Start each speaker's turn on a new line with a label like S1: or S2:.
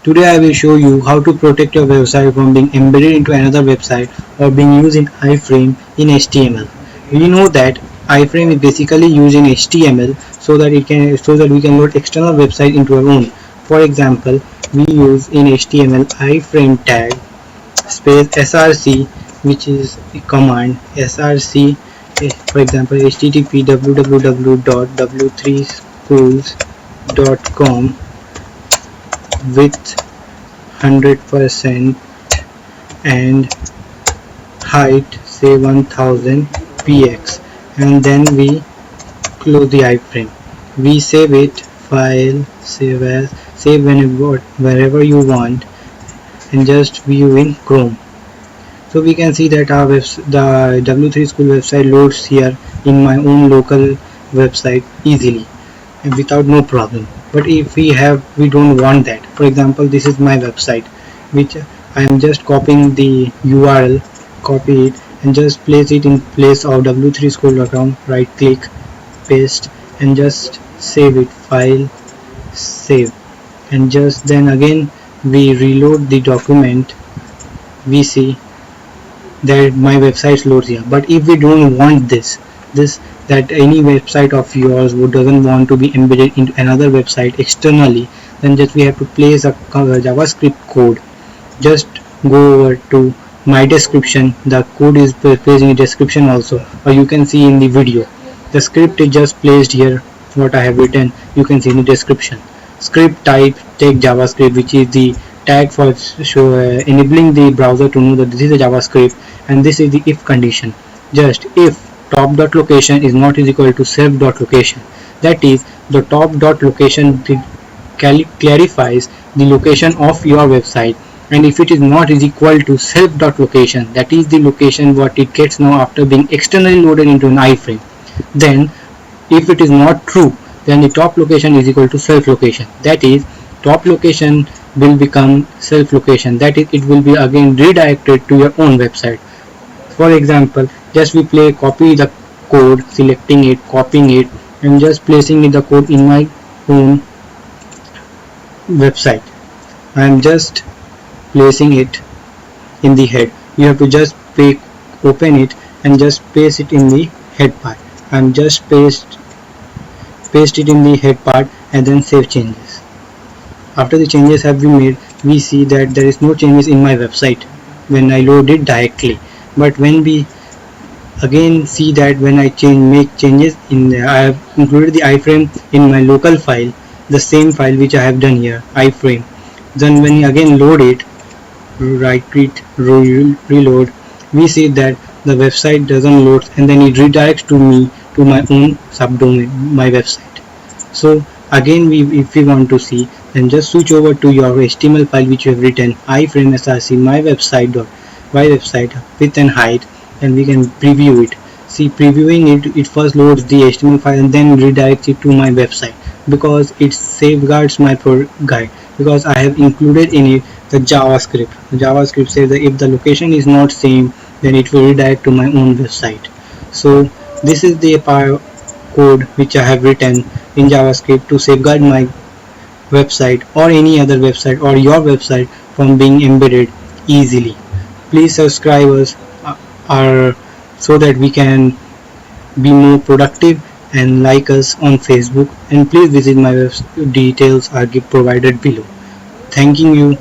S1: Today I will show you how to protect your website from being embedded into another website or being used in iframe in HTML. We know that iframe is basically used in HTML so that we can load external website into our own. For example, we use in HTML iframe tag space src, which is a command src, for example http www.w3schools.com with 100% and height say 1000 px, and then we close the iframe. We save it, file, save as, save wherever you want, and just view in Chrome. So we can see that the W3 School website loads here in my own local website easily and without no problem. But if we don't want that. For example, this is my website, which I am just copying the URL, copy it and just place it in place of w3school.com. Right click, paste, and just save it, file, save, and just then again we reload the document. We see that my website loads here. But if we don't want this that any website of yours who doesn't want to be embedded into another website externally, then just we have to place a JavaScript code. Just go over to my description. The code is placed in the description also, or you can see in the video. The script is just placed here. What I have written you can see in the description. Script type take JavaScript, which is the tag for enabling the browser to know that this is a JavaScript, and this is the if condition. Just if top.location is not is equal to self.location, that is the top.location clarifies the location of your website, and if it is not is equal to self.location, that is the location what it gets now after being externally loaded into an iframe, then if it is not true, then the top location is equal to self location, that is top location will become self location, that is it will be again redirected to your own website. For example, just we copy the code, selecting it, copying it, and just placing the code in my own website. I am just placing it in the head. You have to just open it and just paste it in the head part. I am just paste it in the head part and then save changes. After the changes have been made, we see that there is no changes in my website when I load it directly. But when we again see that when I make changes I have included the iframe in my local file, the same file which I have done here, iframe. Then when you again load it, right click, reload, we see that the website doesn't load, and then it redirects to me to my own subdomain, my website. So again if we want to see, then just switch over to your HTML file which you have written, iframe src my website width and height, and we can preview it. See, previewing it first loads the HTML file and then redirects it to my website, because it safeguards my guide, because I have included in it the JavaScript. The JavaScript says that if the location is not same, then it will redirect to my own website. So this is the code which I have written in JavaScript to safeguard my website or any other website or your website from being embedded easily. Please subscribe us so that we can be more productive, and like us on Facebook, and please visit my website. Details are provided below. Thanking you.